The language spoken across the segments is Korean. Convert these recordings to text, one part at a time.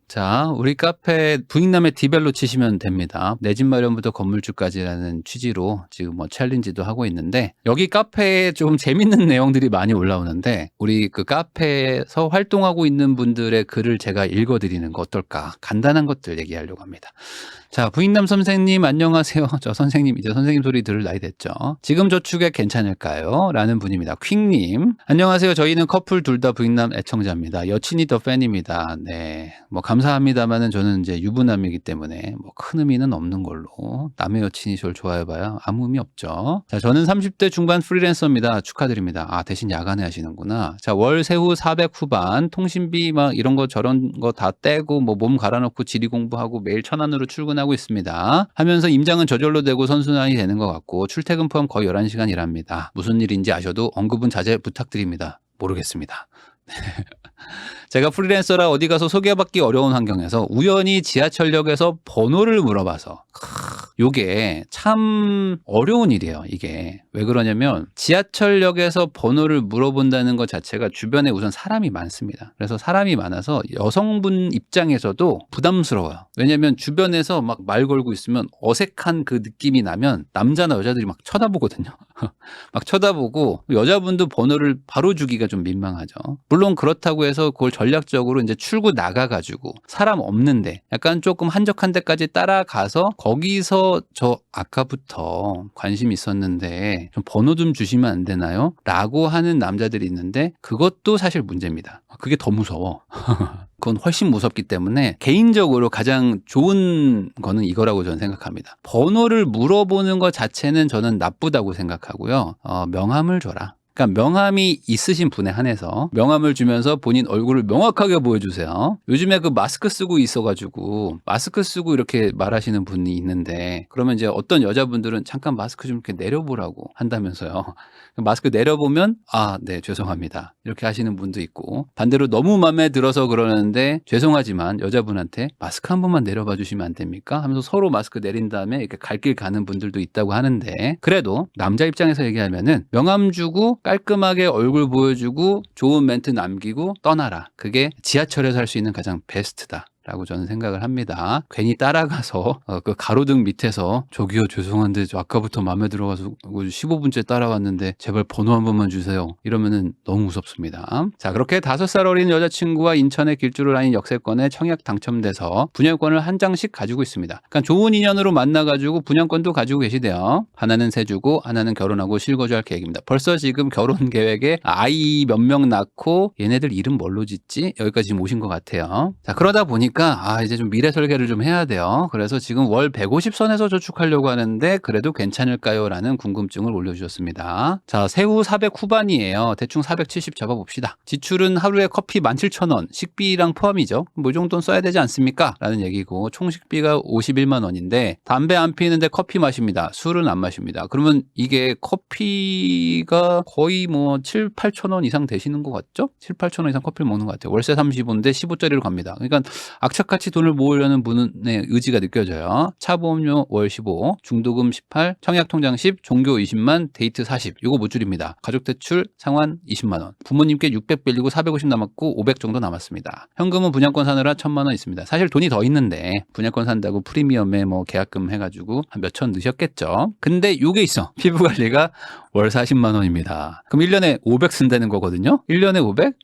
자, 우리 카페 부익남의 디벨로 치시면 됩니다. 내 집 마련부터 건물주까지라는 취지로 지금 뭐 챌린지도 하고 있는데, 여기 카페에 좀 재밌는 내용들이 많이 올라오는데, 우리 그 카페에서 활동하고 있는 분들의 글을 제가 읽어드리는 거 어떨까? 간단한 것들 얘기하려고 합니다. 자, 부익남 선생님 안녕하세요. 저 선생님, 이제 선생님 소리 들을 나이 됐죠. 지금 저축에 괜찮을까요? 라는 분입니다. 퀵님 안녕하세요. 저희는 커플 둘 다 부익남 애청자입니다. 여친이 더 팬입니다. 네, 뭐 감사합니다만은 저는 이제 유부남이기 때문에 뭐 큰 의미는 없는 걸로, 남의 여친이 저를 좋아해봐야 아무 의미 없죠. 자, 저는 30대 중반 프리랜서입니다. 축하드립니다. 아, 대신 야간에 하시는구나. 자, 월 세후 400 후반, 통신비 막 이런 거 저런 거 다 떼고 뭐 몸 갈아넣고 지리 공부하고 매일 천안으로 출근하고 있습니다. 하면서 임장은 저절로 되고 선순환이 되는 것 같고 출퇴근 포함 거의 11시간 일합니다. 무슨 일인지 아셔도 언급은 자제 부탁드립니다. 모르겠습니다. 제가 프리랜서라 어디 가서 소개받기 어려운 환경에서 우연히 지하철역에서 번호를 물어봐서, 요게 참 어려운 일이에요. 이게 왜 그러냐면 지하철역에서 번호를 물어본다는 것 자체가 주변에 우선 사람이 많습니다. 그래서 사람이 많아서 여성분 입장에서도 부담스러워요. 왜냐면 주변에서 막 말 걸고 있으면 어색한 그 느낌이 나면 남자나 여자들이 막 쳐다보거든요. 막 쳐다보고 여자분도 번호를 바로 주기가 좀 민망하죠. 물론 그렇다고 해서 그걸 전략적으로 이제 출구 나가가지고 사람 없는데 약간 조금 한적한 데까지 따라가서 거기서 저 아까부터 관심 있었는데 좀 번호 좀 주시면 안 되나요? 라고 하는 남자들이 있는데 그것도 사실 문제입니다. 그게 더 무서워. 그건 훨씬 무섭기 때문에 개인적으로 가장 좋은 거는 이거라고 저는 생각합니다. 번호를 물어보는 것 자체는 저는 나쁘다고 생각하고요. 명함을 줘라. 그러니까 명함이 있으신 분에 한해서 명함을 주면서 본인 얼굴을 명확하게 보여주세요. 요즘에 그 마스크 쓰고 있어가지고 마스크 쓰고 이렇게 말하시는 분이 있는데, 그러면 이제 어떤 여자분들은 잠깐 마스크 좀 이렇게 내려보라고 한다면서요. 마스크 내려보면 아, 네, 죄송합니다. 이렇게 하시는 분도 있고, 반대로 너무 마음에 들어서 그러는데 죄송하지만 여자분한테 마스크 한 번만 내려봐 주시면 안 됩니까? 하면서 서로 마스크 내린 다음에 이렇게 갈 길 가는 분들도 있다고 하는데, 그래도 남자 입장에서 얘기하면은 명함 주고 깔끔하게 얼굴 보여주고 좋은 멘트 남기고 떠나라. 그게 지하철에서 할 수 있는 가장 베스트다 라고 저는 생각을 합니다. 괜히 따라가서 그 가로등 밑에서 저기요 죄송한데 저 아까부터 마음에 들어가서 15분째 따라왔는데 제발 번호 한 번만 주세요. 이러면은 너무 무섭습니다. 자, 그렇게 5살 어린 여자친구와 인천의 길주로 다닌 역세권에 청약 당첨돼서 분양권을 한 장씩 가지고 있습니다. 그러니까 좋은 인연으로 만나가지고 분양권도 가지고 계시대요. 하나는 세주고 하나는 결혼하고 실거주 할 계획입니다. 벌써 지금 결혼 계획에 아이 몇 명 낳고 얘네들 이름 뭘로 짓지? 여기까지 지금 오신 것 같아요. 자, 그러다 보니까 이제 좀 미래 설계를 좀 해야 돼요. 그래서 지금 월 150선에서 저축하려고 하는데 그래도 괜찮을까요? 라는 궁금증을 올려주셨습니다. 자, 세후 400 후반이에요. 대충 470 잡아봅시다. 지출은 하루에 커피 17,000원, 식비랑 포함이죠. 뭐 이 정도는 써야 되지 않습니까? 라는 얘기고, 총 식비가 51만 원인데 담배 안 피는데 커피 마십니다. 술은 안 마십니다. 그러면 이게 커피가 거의 뭐 7, 8천 원 이상 되시는 것 같죠? 7, 8천 원 이상 커피를 먹는 것 같아요. 월세 35인데 15짜리로 갑니다. 그러니까 악착같이 돈을 모으려는 분의 의지가 느껴져요. 차보험료 월 15, 중도금 18, 청약통장 10, 종교 20만, 데이트 40. 이거 못 줄입니다. 가족대출 상환 20만 원. 부모님께 600 빌리고 450 남았고 500 정도 남았습니다. 현금은 분양권 사느라 1,000만 원 있습니다. 사실 돈이 더 있는데 분양권 산다고 프리미엄에 뭐 계약금 해가지고 한 몇천 넣으셨겠죠. 근데 이게 있어. 피부관리가 월 40만 원입니다. 그럼 1년에 500 쓴다는 거거든요. 1년에 500?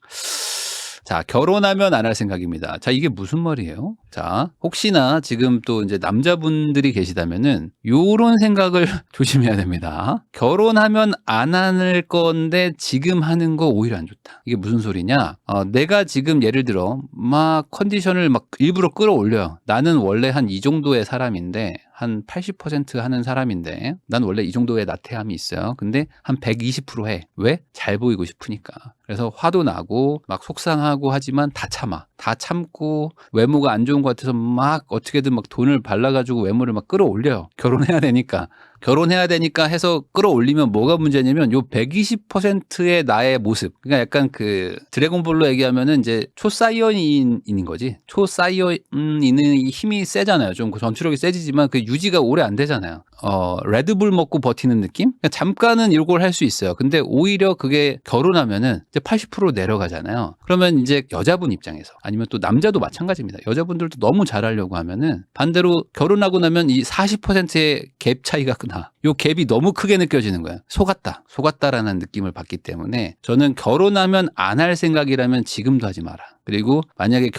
자, 결혼하면 안 할 생각입니다. 자, 이게 무슨 말이에요? 자, 혹시나 지금 또 이제 남자분들이 계시다면은 요런 생각을 조심해야 됩니다. 결혼하면 안 할 건데 지금 하는 거 오히려 안 좋다. 이게 무슨 소리냐? 내가 지금 예를 들어 막 컨디션을 막 일부러 끌어올려요. 나는 원래 한 이 정도의 사람인데 한 80% 하는 사람인데 난 원래 이 정도의 나태함이 있어요. 근데 한 120% 해. 왜? 잘 보이고 싶으니까. 그래서 화도 나고 막 속상하고 하지만 다 참아. 다 참고 외모가 안 좋은 것 같아서 막 어떻게든 막 돈을 발라가지고 외모를 막 끌어올려요. 결혼해야 되니까. 결혼해야 되니까 해서 끌어올리면 뭐가 문제냐면 요 120%의 나의 모습. 그러니까 약간 그 드래곤볼로 얘기하면은 이제 초사이언인인 거지. 초사이언인의 힘이 세잖아요. 좀 그 전투력이 세지지만 그 유지가 오래 안 되잖아요. 레드불 먹고 버티는 느낌? 그러니까 잠깐은 이걸 할 수 있어요. 근데 오히려 그게 결혼하면은 이제 80% 내려가잖아요. 그러면 이제 여자분 입장에서 아니면 또 남자도 마찬가지입니다. 여자분들도 너무 잘하려고 하면은 반대로 결혼하고 나면 이 40%의 갭 차이가 나. 요 갭이 너무 크게 느껴지는 거야. 속았다라는 느낌을 받기 때문에 저는 결혼하면 안 할 생각이라면 지금도 하지 마라. 그리고 만약에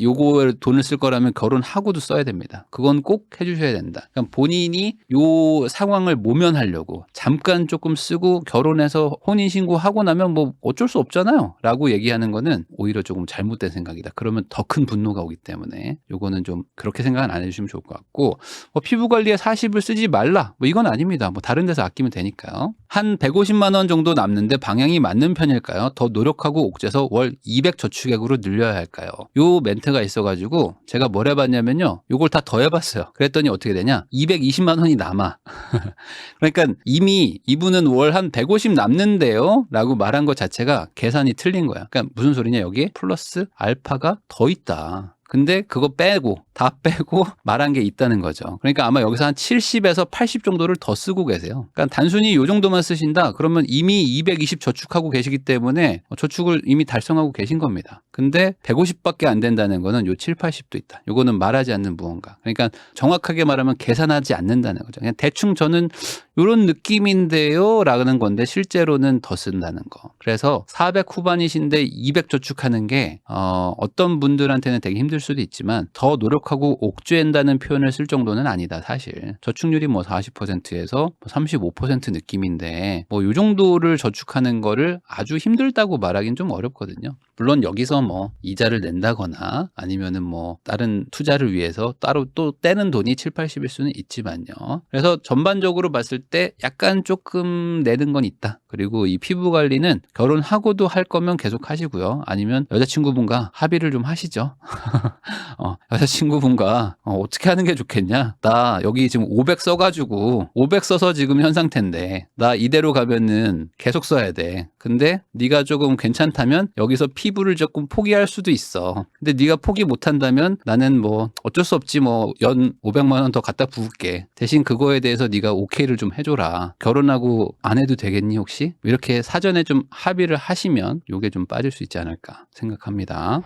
요거에 돈을 쓸 거라면 결혼하고도 써야 됩니다. 그건 꼭 해주셔야 된다. 그러니까 본인이 요 상황을 모면하려고 잠깐 조금 쓰고 결혼해서 혼인신고하고 나면 뭐 어쩔 수 없잖아요. 라고 얘기하는 거는 오히려 조금 잘못된 생각이다. 그러면 더 큰 분노가 오기 때문에 요거는 좀 그렇게 생각은 안 해주시면 좋을 것 같고 피부 관리에 40을 쓰지 말라. 뭐 이건 아닙니다. 뭐 다른 데서 아끼면 되니까요. 한 150만 원 정도 남는데 방향이 맞는 편일까요? 더 노력하고 옥죄서 월 200 저축액으로 늘려야 할까요? 요 멘트가 있어가지고 제가 뭘 해봤냐면요. 요걸 다 더해봤어요. 그랬더니 어떻게 되냐? 220만 원이 남아. 그러니까 이미 이분은 월 한 150 남는데요? 라고 말한 것 자체가 계산이 틀린 거야. 그러니까 무슨 소리냐? 여기에 플러스 알파가 더 있다. 근데 그거 다 빼고 말한 게 있다는 거죠. 그러니까 아마 여기서 한 70에서 80 정도를 더 쓰고 계세요. 그러니까 단순히 이 정도만 쓰신다 그러면 이미 220 저축하고 계시기 때문에 저축을 이미 달성하고 계신 겁니다. 근데 150밖에 안 된다는 거는 요 7, 80도 있다. 요거는 말하지 않는 무언가. 그러니까 정확하게 말하면 계산하지 않는다는 거죠. 그냥 대충 저는 이런 느낌인데요 라는 건데 실제로는 더 쓴다는 거. 그래서 400 후반이신데 200 저축하는 게 어떤 분들한테는 되게 힘들 수도 있지만 더 노력하고 옥죄한다는 표현을 쓸 정도는 아니다 사실. 저축률이 뭐 40%에서 35% 느낌인데 뭐 이 정도를 저축하는 거를 아주 힘들다고 말하기는 좀 어렵거든요. 물론 여기서 뭐 이자를 낸다거나 아니면은 뭐 다른 투자를 위해서 따로 또 떼는 돈이 7, 80일 수는 있지만요. 그래서 전반적으로 봤을 때 약간 조금 내는 건 있다. 그리고 이 피부 관리는 결혼하고도 할 거면 계속 하시고요. 아니면 여자친구분과 합의를 좀 하시죠. 여자친구분과 어떻게 하는 게 좋겠냐? 나 여기 지금 500 써가지고 500 써서 지금 현 상태인데 나 이대로 가면은 계속 써야 돼. 근데 네가 조금 괜찮다면 여기서 피부를 조금 포기할 수도 있어. 근데 네가 포기 못한다면 나는 뭐 어쩔 수 없지 뭐 연 500만 원 더 갖다 부을게. 대신 그거에 대해서 네가 오케이를 좀 해줘라. 결혼하고 안 해도 되겠니 혹시? 이렇게 사전에 좀 합의를 하시면 요게 좀 빠질 수 있지 않을까 생각합니다.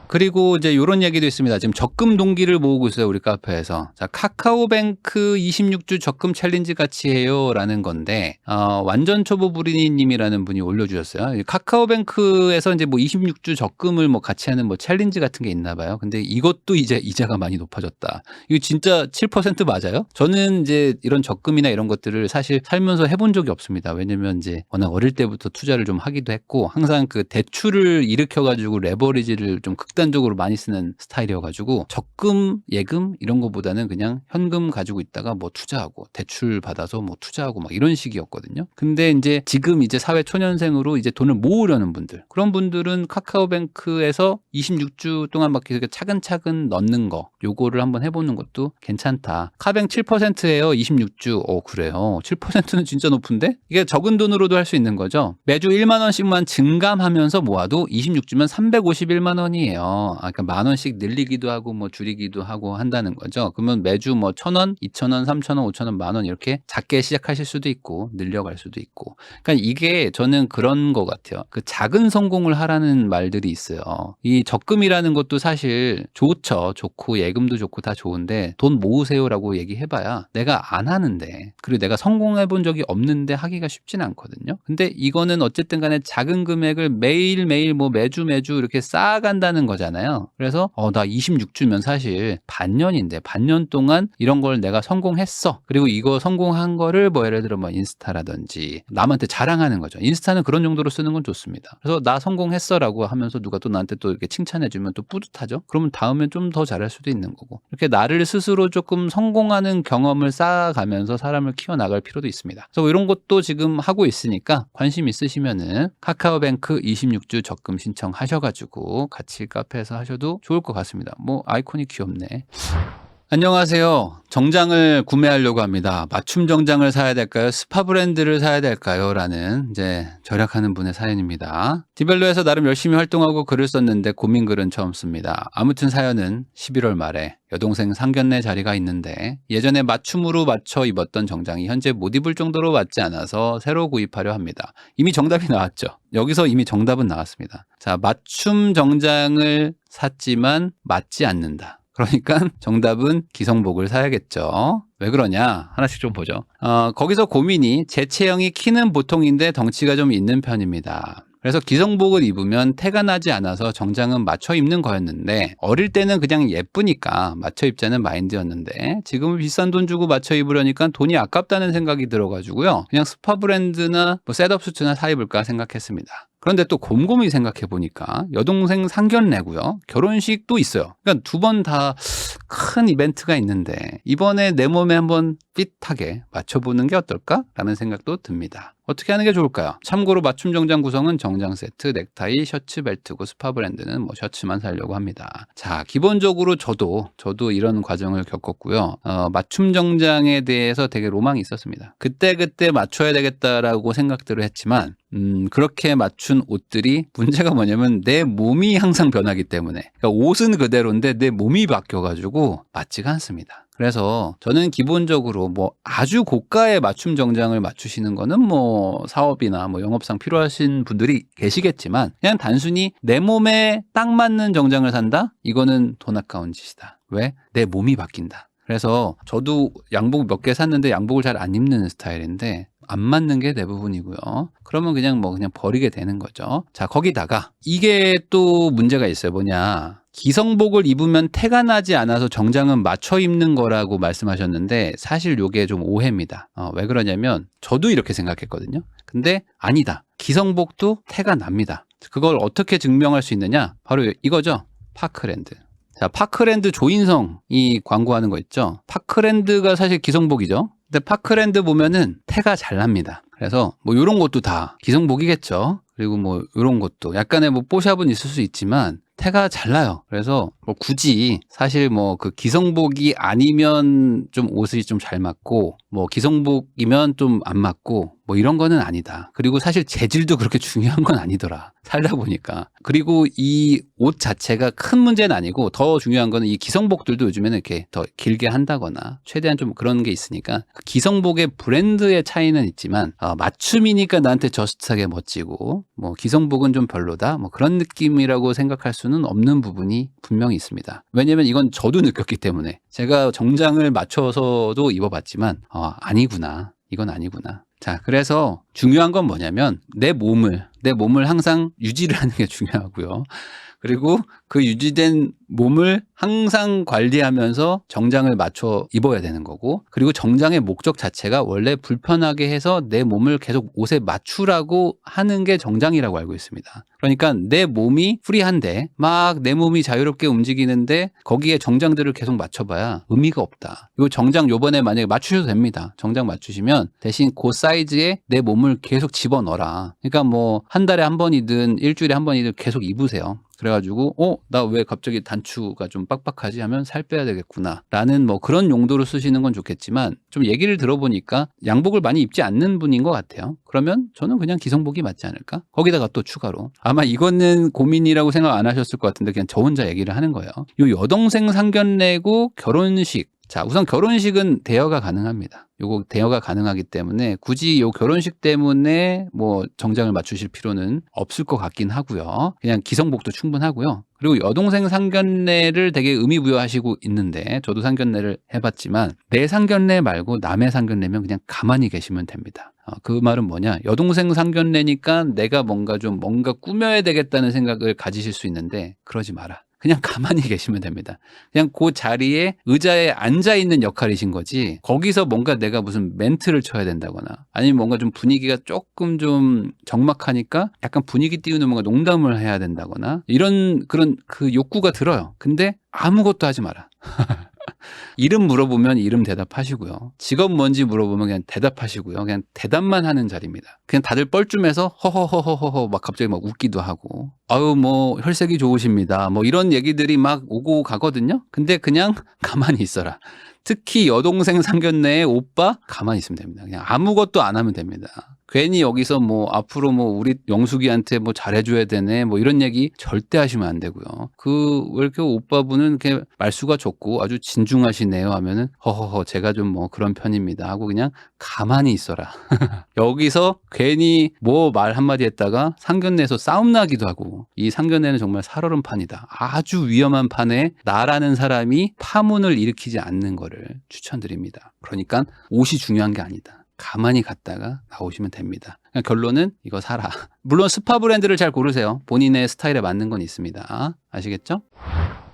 그리고 이제 이런 얘기도 있습니다. 지금 적금 동기를 모으고 있어요. 우리 카페에서. 자, 카카오뱅크 26주 적금 챌린지 같이 해요 라는 건데 완전 초보 부리님이라는 분이 올려주셨어요. 카카오뱅크에서 이제 뭐 26주 적금을 뭐 같이 하는 뭐 챌린지 같은 게 있나 봐요. 근데 이것도 이제 이자가 많이 높아졌다. 이거 진짜 7% 맞아요? 저는 이제 이런 적금이나 이런 것들을 사실 살면서 해본 적이 없습니다. 왜냐면 이제 워낙 어릴 때부터 투자를 좀 하기도 했고 항상 그 대출을 일으켜가지고 레버리지를 좀 극단적으로 많이 쓰는 스타일이어가지고 적금, 예금 이런 거보다는 그냥 현금 가지고 있다가 뭐 투자하고 대출 받아서 뭐 투자하고 막 이런 식이었거든요. 근데 이제 지금 이제 사회 초년생으로 이제 돈을 모으려는 분들 그런 분들은 카카오뱅크에서 26주 동안 막 이렇게 차근차근 넣는 거 요거를 한번 해보는 것도 괜찮다. 카뱅 7%예요. 26주. 그래요. 7%는 진짜 높은데? 이게 적은 돈으로도 할 수 있는 거죠. 매주 1만 원씩만 증감하면서 모아도 26주면 351만 원이에요. 그러니까 만 원씩 늘리기도 하고 뭐 줄이기도 하고 한다는 거죠. 그러면 매주 뭐 1,000원, 2,000원, 3,000원, 5,000원, 만 원 이렇게 작게 시작하실 수도 있고 늘려갈 수도 있고. 그러니까 이게 저는 그런 것 같아요. 그 작은 성공을 하라는 말들이 있어요. 이 적금이라는 것도 사실 좋고 예금도 좋고 다 좋은데 돈 모으세요라고 얘기해봐야 내가 안 하는데 그리고 내가 성공해 본 적이 없는데 하기가 쉽지는 않거든요. 근데 이거는 어쨌든 간에 작은 금액을 매일매일 뭐 매주 이렇게 쌓아간다는 거잖아요. 그래서 나 26주면 사실 반년인데 반년 동안 이런 걸 내가 성공했어. 그리고 이거 성공한 거를 뭐 예를 들어 뭐 인스타라든지 남한테 자랑하는 거죠. 인스타는 그런 용도로 쓰는 건 좋습니다. 그래서 나 성공했어라고 하면서 누가 또 나한테 또 이렇게 칭찬해주면 또 뿌듯하죠. 그러면 다음엔 좀 더 잘할 수도 있는 거고 이렇게 나를 스스로 조금 성공하는 경험을 쌓아가면서 사람을 키워나갈 필요도 있습니다. 그래서 이런 것도 지금 하고 있으니까 관심 있으시면은 카카오뱅크 26주 적금 신청하셔가지고 같이 카페에서 하셔도 좋을 것 같습니다. 뭐 아이콘이 귀엽네. 안녕하세요. 정장을 구매하려고 합니다. 맞춤 정장을 사야 될까요? 스파 브랜드를 사야 될까요? 라는 이제 절약하는 분의 사연입니다. 디벨로에서 나름 열심히 활동하고 글을 썼는데 고민 글은 처음 씁니다. 아무튼 사연은 11월 말에 여동생 상견례 자리가 있는데 예전에 맞춤으로 맞춰 입었던 정장이 현재 못 입을 정도로 맞지 않아서 새로 구입하려 합니다. 이미 정답이 나왔죠. 여기서 이미 정답은 나왔습니다. 자, 맞춤 정장을 샀지만 맞지 않는다. 그러니까 정답은 기성복을 사야겠죠. 왜 그러냐? 하나씩 좀 보죠. 거기서 고민이 제 체형이 키는 보통인데 덩치가 좀 있는 편입니다. 그래서 기성복을 입으면 태가 나지 않아서 정장은 맞춰 입는 거였는데 어릴 때는 그냥 예쁘니까 맞춰 입자는 마인드였는데 지금은 비싼 돈 주고 맞춰 입으려니까 돈이 아깝다는 생각이 들어가지고요. 그냥 스파 브랜드나 뭐 셋업 수트나 사 입을까 생각했습니다. 그런데 또 곰곰이 생각해 보니까 여동생 상견례고요. 결혼식도 있어요. 그러니까 두 번 다 큰 이벤트가 있는데 이번에 내 몸에 한번 핏하게 맞춰보는 게 어떨까라는 생각도 듭니다. 어떻게 하는 게 좋을까요? 참고로 맞춤 정장 구성은 정장 세트, 넥타이, 셔츠, 벨트고 스파 브랜드는 뭐 셔츠만 사려고 합니다. 자, 기본적으로 저도 이런 과정을 겪었고요. 맞춤 정장에 대해서 되게 로망이 있었습니다. 그때 맞춰야 되겠다라고 생각들을 했지만 그렇게 맞춘 옷들이 문제가 뭐냐면 내 몸이 항상 변하기 때문에 그러니까 옷은 그대로인데 내 몸이 바뀌어가지고 맞지가 않습니다. 그래서 저는 기본적으로 뭐 아주 고가의 맞춤 정장을 맞추시는 거는 뭐 사업이나 뭐 영업상 필요하신 분들이 계시겠지만 그냥 단순히 내 몸에 딱 맞는 정장을 산다? 이거는 돈 아까운 짓이다. 왜? 내 몸이 바뀐다. 그래서 저도 양복 몇 개 샀는데 양복을 잘 안 입는 스타일인데 안 맞는 게 대부분이고요. 그러면 그냥 버리게 되는 거죠. 자, 거기다가 이게 또 문제가 있어요. 뭐냐. 기성복을 입으면 태가 나지 않아서 정장은 맞춰 입는 거라고 말씀하셨는데 사실 이게 좀 오해입니다. 왜 그러냐면 저도 이렇게 생각했거든요. 근데 아니다. 기성복도 태가 납니다. 그걸 어떻게 증명할 수 있느냐? 바로 이거죠. 파크랜드. 자, 파크랜드 조인성이 광고하는 거 있죠. 파크랜드가 사실 기성복이죠. 근데 파크랜드 보면은 태가 잘 납니다. 그래서 뭐 이런 것도 다 기성복이겠죠. 그리고 뭐 이런 것도 약간의 뭐 뽀샵은 있을 수 있지만 태가 잘 나요. 그래서 뭐 굳이 사실 뭐 그 기성복이 아니면 좀 옷이 좀 잘 맞고 뭐 기성복이면 좀 안 맞고 뭐 이런 거는 아니다. 그리고 사실 재질도 그렇게 중요한 건 아니더라. 살다 보니까. 그리고 이 옷 자체가 큰 문제는 아니고 더 중요한 거는 이 기성복들도 요즘에는 이렇게 더 길게 한다거나 최대한 좀 그런 게 있으니까 그 기성복의 브랜드의 차이는 있지만 맞춤이니까 나한테 저스트하게 멋지고 뭐 기성복은 좀 별로다. 뭐 그런 느낌이라고 생각할 수는 없는 부분이 분명히 있습니다. 왜냐면 이건 저도 느꼈기 때문에 제가 정장을 맞춰서도 입어봤지만 아니구나. 이건 아니구나. 자, 그래서 중요한 건 뭐냐면 내 몸을 항상 유지를 하는 게 중요하고요. 그리고 그 유지된 몸을 항상 관리하면서 정장을 맞춰 입어야 되는 거고 그리고 정장의 목적 자체가 원래 불편하게 해서 내 몸을 계속 옷에 맞추라고 하는 게 정장이라고 알고 있습니다. 그러니까 내 몸이 프리한데 막 내 몸이 자유롭게 움직이는데 거기에 정장들을 계속 맞춰봐야 의미가 없다. 이 정장 요번에 만약에 맞추셔도 됩니다. 정장 맞추시면 대신 그 사이즈에 내 몸을 계속 집어넣어라. 그러니까 뭐 한 달에 한 번이든 일주일에 한 번이든 계속 입으세요. 그래가지고 나 왜 갑자기 단추가 좀 빡빡하지 하면 살 빼야 되겠구나 라는 뭐 그런 용도로 쓰시는 건 좋겠지만 좀 얘기를 들어보니까 양복을 많이 입지 않는 분인 것 같아요. 그러면 저는 그냥 기성복이 맞지 않을까? 거기다가 또 추가로 아마 이거는 고민이라고 생각 안 하셨을 것 같은데 그냥 저 혼자 얘기를 하는 거예요. 요 여동생 상견례고 결혼식. 자, 우선 결혼식은 대여가 가능합니다. 요거 대여가 가능하기 때문에 굳이 요 결혼식 때문에 뭐 정장을 맞추실 필요는 없을 것 같긴 하고요. 그냥 기성복도 충분하고요. 그리고 여동생 상견례를 되게 의미부여하시고 있는데 저도 상견례를 해봤지만 내 상견례 말고 남의 상견례면 그냥 가만히 계시면 됩니다. 그 말은 뭐냐? 여동생 상견례니까 내가 뭔가 꾸며야 되겠다는 생각을 가지실 수 있는데 그러지 마라. 그냥 가만히 계시면 됩니다. 그냥 그 자리에 의자에 앉아있는 역할이신 거지 거기서 뭔가 내가 무슨 멘트를 쳐야 된다거나 아니면 뭔가 좀 분위기가 조금 좀 적막하니까 약간 분위기 띄우는 뭔가 농담을 해야 된다거나 이런 그런 그 욕구가 들어요. 근데 아무것도 하지 마라. 이름 물어보면 이름 대답하시고요. 직업 뭔지 물어보면 그냥 대답하시고요. 그냥 대답만 하는 자리입니다. 그냥 다들 뻘쭘해서 허허허허허 막 갑자기 막 웃기도 하고 아유 뭐 혈색이 좋으십니다. 뭐 이런 얘기들이 막 오고 가거든요. 근데 그냥 가만히 있어라. 특히 여동생 상견례에 오빠 가만히 있으면 됩니다. 그냥 아무것도 안 하면 됩니다. 괜히 여기서 뭐 앞으로 뭐 우리 영숙이한테 뭐 잘해줘야 되네 뭐 이런 얘기 절대 하시면 안 되고요. 왜 이렇게 오빠분은 이렇게 말수가 좋고 아주 진중하시네요 하면은 허허허 제가 좀 뭐 그런 편입니다 하고 그냥 가만히 있어라. 여기서 괜히 뭐 말 한마디 했다가 상견례에서 싸움 나기도 하고 이 상견례는 정말 살얼음판이다. 아주 위험한 판에 나라는 사람이 파문을 일으키지 않는 거를 추천드립니다. 그러니까 옷이 중요한 게 아니다. 가만히 갔다가 나오시면 됩니다. 결론은 이거 사라. 물론 스파 브랜드를 잘 고르세요. 본인의 스타일에 맞는 건 있습니다. 아시겠죠?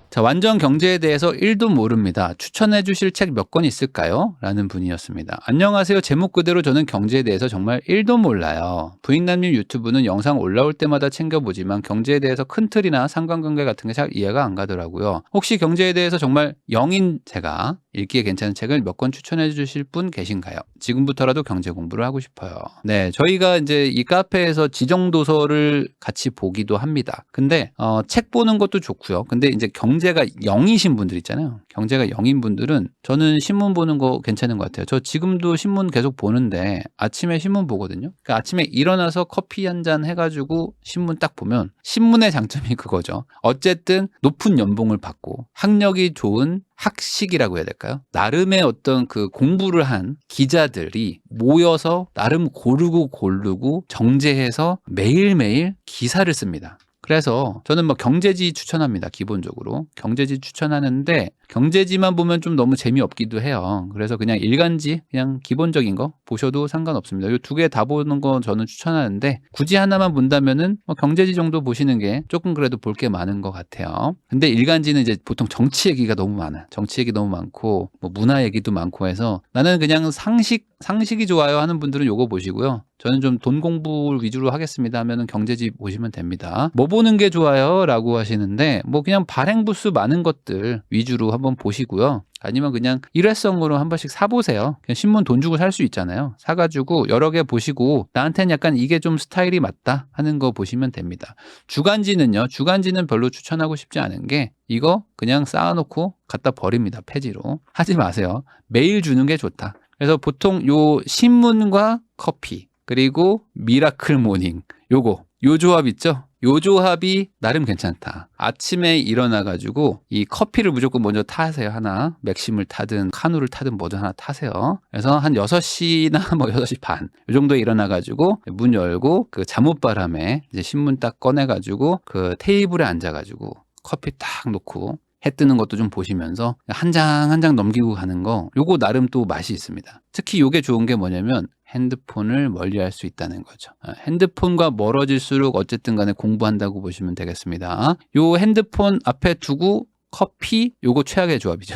자, 완전 경제에 대해서 1도 모릅니다. 추천해 주실 책 몇 권 있을까요? 라는 분이었습니다. 안녕하세요. 제목 그대로 저는 경제에 대해서 정말 1도 몰라요. 부인남님 유튜브는 영상 올라올 때마다 챙겨보지만 경제에 대해서 큰 틀이나 상관관계 같은 게 잘 이해가 안 가더라고요. 혹시 경제에 대해서 정말 영인 제가 읽기에 괜찮은 책을 몇 권 추천해 주실 분 계신가요? 지금부터라도 경제 공부를 하고 싶어요. 네, 저희가 이제 이 카페에서 지정도서를 같이 보기도 합니다. 근데 책 보는 것도 좋고요. 근데 이제 경제가 0이신 분들 있잖아요. 경제가 0인 분들은 저는 신문 보는 거 괜찮은 것 같아요. 저 지금도 신문 계속 보는데 아침에 신문 보거든요. 그러니까 아침에 일어나서 커피 한 잔 해가지고 신문 딱 보면 신문의 장점이 그거죠. 어쨌든 높은 연봉을 받고 학력이 좋은 학식이라고 해야 될까요? 나름의 어떤 그 공부를 한 기자들이 모여서 나름 고르고 정제해서 매일매일 기사를 씁니다. 그래서 저는 뭐 경제지 추천합니다. 기본적으로. 경제지 추천하는데 경제지만 보면 좀 너무 재미없기도 해요. 그래서 그냥 일간지 그냥 기본적인 거 보셔도 상관없습니다. 이 두 개 다 보는 거 저는 추천하는데 굳이 하나만 본다면은 뭐 경제지 정도 보시는 게 조금 그래도 볼 게 많은 것 같아요. 근데 일간지는 이제 보통 정치 얘기가 너무 많아요. 정치 얘기 너무 많고 뭐 문화 얘기도 많고 해서 나는 그냥 상식이 좋아요 하는 분들은 요거 보시고요. 저는 좀 돈 공부 위주로 하겠습니다 하면은 경제지 보시면 됩니다. 뭐 보는 게 좋아요? 라고 하시는데 뭐 그냥 발행부수 많은 것들 위주로 한번 보시고요. 아니면 그냥 일회성으로 한 번씩 사보세요. 그냥 신문 돈 주고 살 수 있잖아요. 사가지고 여러 개 보시고 나한테는 약간 이게 좀 스타일이 맞다 하는 거 보시면 됩니다. 주간지는요. 주간지는 별로 추천하고 싶지 않은 게 이거 그냥 쌓아놓고 갖다 버립니다. 폐지로. 하지 마세요. 매일 주는 게 좋다. 그래서 보통 요 신문과 커피 그리고 미라클 모닝 요 조합 있죠? 요 조합이 나름 괜찮다. 아침에 일어나가지고 이 커피를 무조건 먼저 타세요. 하나. 맥심을 타든 카누를 타든 뭐든 하나 타세요. 그래서 한 6시나 뭐 6시 반. 요 정도에 일어나가지고 문 열고 그 잠옷바람에 이제 신문 딱 꺼내가지고 그 테이블에 앉아가지고 커피 딱 놓고 해 뜨는 것도 좀 보시면서 한 장 한 장 넘기고 가는 거 요거 나름 또 맛이 있습니다. 특히 요게 좋은 게 뭐냐면 핸드폰을 멀리할 수 있다는 거죠. 핸드폰과 멀어질수록 어쨌든 간에 공부한다고 보시면 되겠습니다. 요 핸드폰 앞에 두고 커피 요거 최악의 조합이죠.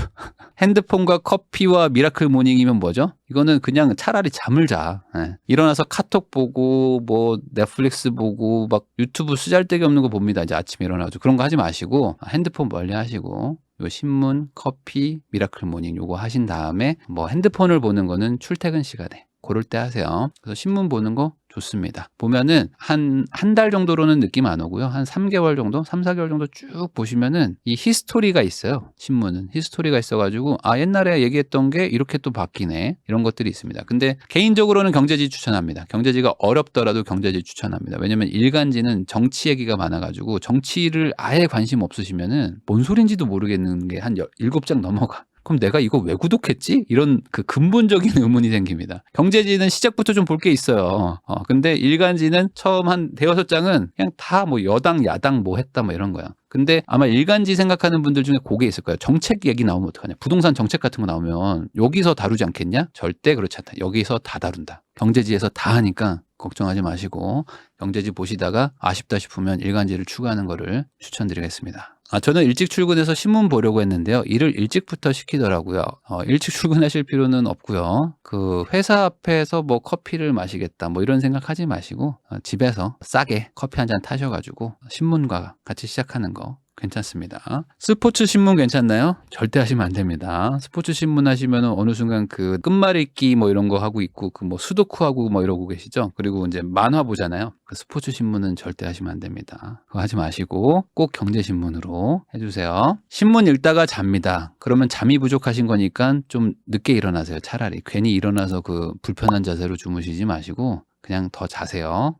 핸드폰과 커피와 미라클 모닝이면 뭐죠? 이거는 그냥 차라리 잠을 자. 일어나서 카톡 보고 뭐 넷플릭스 보고 막 유튜브 쓰잘데기 없는 거 봅니다. 이제 아침에 일어나가지고 그런 거 하지 마시고 핸드폰 멀리 하시고 요 신문, 커피, 미라클 모닝 요거 하신 다음에 뭐 핸드폰을 보는 거는 출퇴근 시간에 고를 때 하세요. 그래서 신문 보는 거 좋습니다. 보면은 한 달 정도로는 느낌 안 오고요. 한 3개월 정도, 3, 4개월 정도 쭉 보시면은 이 히스토리가 있어요. 신문은 히스토리가 있어가지고 아 옛날에 얘기했던 게 이렇게 또 바뀌네 이런 것들이 있습니다. 근데 개인적으로는 경제지 추천합니다. 경제지가 어렵더라도 경제지 추천합니다. 왜냐면 일간지는 정치 얘기가 많아가지고 정치를 아예 관심 없으시면은 뭔 소린지도 모르겠는 게 한 7장 넘어가. 그럼 내가 이거 왜 구독했지? 이런 그 근본적인 의문이 생깁니다. 경제지는 시작부터 좀 볼 게 있어요. 근데 일간지는 처음 한 대여섯 장은 그냥 다 뭐 여당, 야당 뭐 했다 뭐 이런 거야. 근데 아마 일간지 생각하는 분들 중에 그게 있을 거예요. 정책 얘기 나오면 어떡하냐. 부동산 정책 같은 거 나오면 여기서 다루지 않겠냐? 절대 그렇지 않다. 여기서 다 다룬다. 경제지에서 다 하니까 걱정하지 마시고 경제지 보시다가 아쉽다 싶으면 일간지를 추가하는 거를 추천드리겠습니다. 저는 일찍 출근해서 신문 보려고 했는데요. 일을 일찍부터 시키더라고요. 일찍 출근하실 필요는 없고요. 그 회사 앞에서 뭐 커피를 마시겠다 뭐 이런 생각하지 마시고 집에서 싸게 커피 한 잔 타셔가지고 신문과 같이 시작하는 거 괜찮습니다. 스포츠 신문 괜찮나요? 절대 하시면 안 됩니다. 스포츠 신문 하시면 어느 순간 그 끝말잇기 뭐 이런 거 하고 있고 그 뭐 수도쿠 하고 뭐 이러고 계시죠? 그리고 이제 만화 보잖아요. 그 스포츠 신문은 절대 하시면 안 됩니다. 그거 하지 마시고 꼭 경제 신문으로 해주세요. 신문 읽다가 잡니다. 그러면 잠이 부족하신 거니까 좀 늦게 일어나세요. 차라리 괜히 일어나서 그 불편한 자세로 주무시지 마시고 그냥 더 자세요.